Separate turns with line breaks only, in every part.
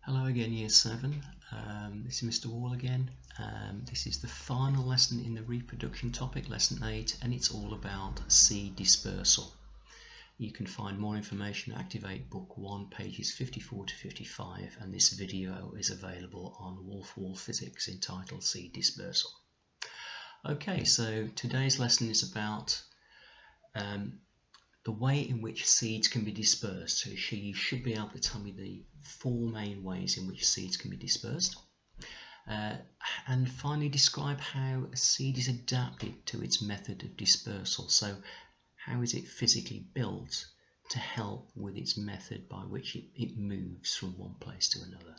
Hello again, Year 7. This is Mr. Wall again. This is the final lesson in the reproduction topic, Lesson 8, and it's all about seed dispersal. You can find more information at Activate Book 1, pages 54 to 55, and this video is available on Wolf Physics entitled Seed Dispersal. Okay, so today's lesson is about the way in which seeds can be dispersed. So you should be able to tell me the 4 main ways in which seeds can be dispersed. And finally describe how a seed is adapted to its method of dispersal. So how is it physically built to help with its method by which it moves from one place to another.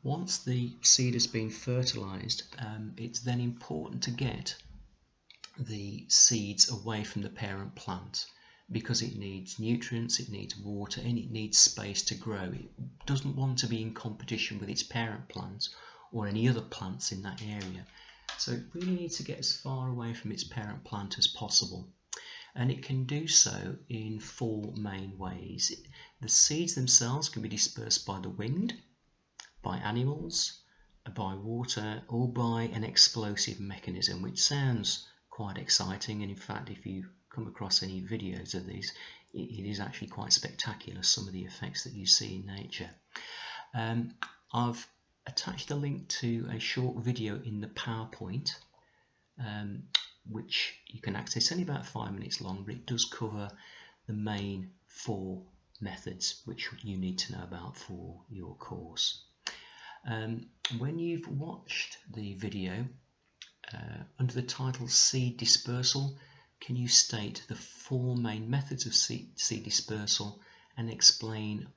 Once the seed has been fertilized, it's then important to get the seeds away from the parent plant because it needs nutrients, it needs water, and it needs space to grow. It doesn't want to be in competition with its parent plant or any other plants in that area. So it really needs to get as far away from its parent plant as possible. And it can do so in 4 main ways. The seeds themselves can be dispersed by the wind, by animals, by water, or by an explosive mechanism, which sounds quite exciting, and in fact if you come across any videos of these, it is actually quite spectacular, some of the effects that you see in nature. I've attached a link to a short video in the PowerPoint which you can access, only about 5 minutes long, but it does cover the main 4 methods which you need to know about for your course. When you've watched the video, under the title Seed Dispersal, can you state the 4 main methods of seed dispersal and explain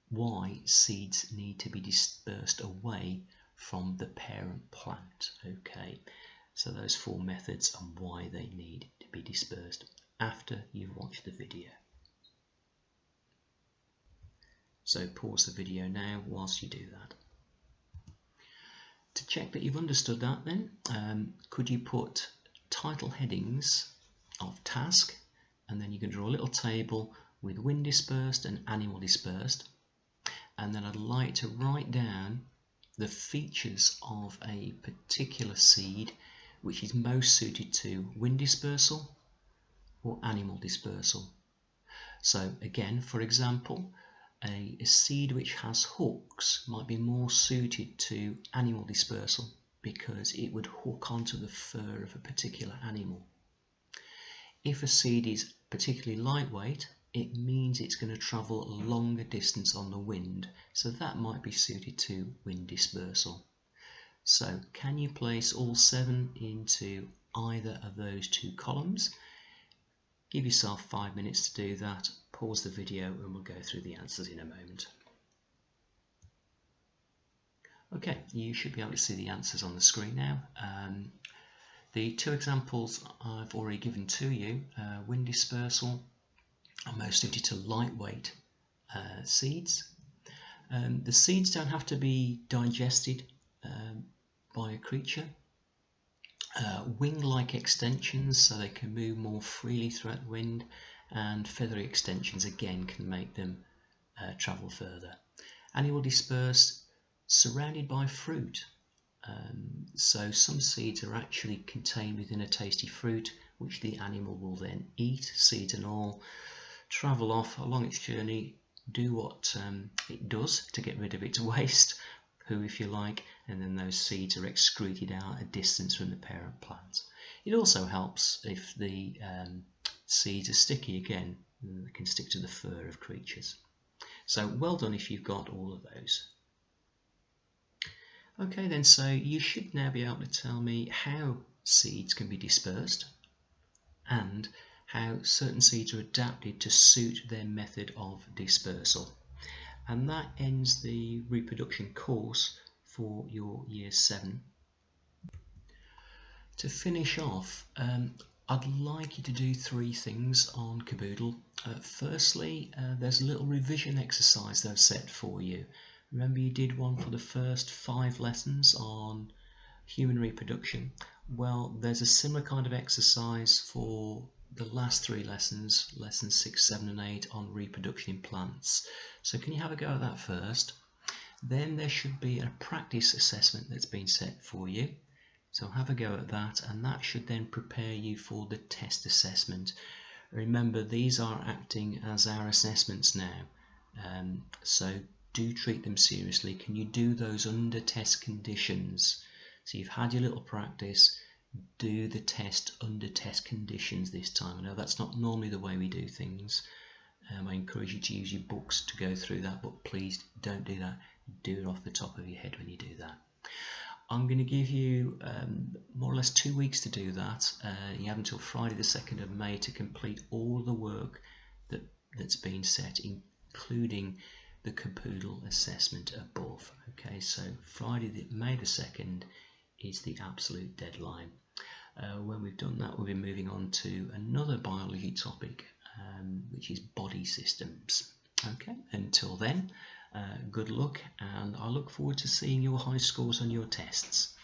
why seeds need to be dispersed away from the parent plant? Okay, so those 4 methods and why they need to be dispersed after you've watched the video. So pause the video now whilst you do that. To check that you've understood that then, could you put title headings of task, and then you can draw a little table with wind dispersed and animal dispersed, and then I'd like to write down the features of a particular seed which is most suited to wind dispersal or animal dispersal. So again, for example, a seed which has hooks might be more suited to animal dispersal because it would hook onto the fur of a particular animal. If a seed is particularly lightweight, it means it's going to travel a longer distance on the wind, so that might be suited to wind dispersal. So can you place all 7 into either of those 2 columns? Give yourself 5 minutes to do that. Pause the video and we'll go through the answers in a moment. Okay, you should be able to see the answers on the screen now. The 2 examples I've already given to you, wind dispersal, are most suited to lightweight seeds. The seeds don't have to be digested by a creature. Wing-like extensions, so they can move more freely throughout the wind, and feathery extensions again can make them travel further. Animal dispersed, surrounded by fruit. So some seeds are actually contained within a tasty fruit which the animal will then eat, seeds and all, travel off along its journey, do what it does to get rid of its waste, poo if you like, and then those seeds are excreted out a distance from the parent plant. It also helps if the seeds are sticky again, they can stick to the fur of creatures. So well done if you've got all of those. Okay then, so you should now be able to tell me how seeds can be dispersed and how certain seeds are adapted to suit their method of dispersal. And that ends the reproduction course for your Year 7. To finish off, I'd like you to do 3 things on Caboodle. Firstly, there's a little revision exercise that I've set for you. Remember you did one for the first 5 lessons on human reproduction? Well, there's a similar kind of exercise for the last 3 lessons, lessons 6, 7 and 8 on reproduction in plants. So can you have a go at that first? Then there should be a practice assessment that's been set for you. So have a go at that, and that should then prepare you for the test assessment. Remember, these are acting as our assessments now, so do treat them seriously. Can you do those under test conditions? So you've had your little practice, do the test under test conditions this time. I know that's not normally the way we do things. I encourage you to use your books to go through that, but please don't do that. Do it off the top of your head when you do that. I'm going to give you more or less 2 weeks to do that. You have until Friday the 2nd of May to complete all the work that's been set, including the capoodle assessment above. Okay, so Friday, May the 2nd is the absolute deadline. When we've done that, we'll be moving on to another biology topic, which is body systems. Okay, until then, good luck, and I look forward to seeing your high scores on your tests.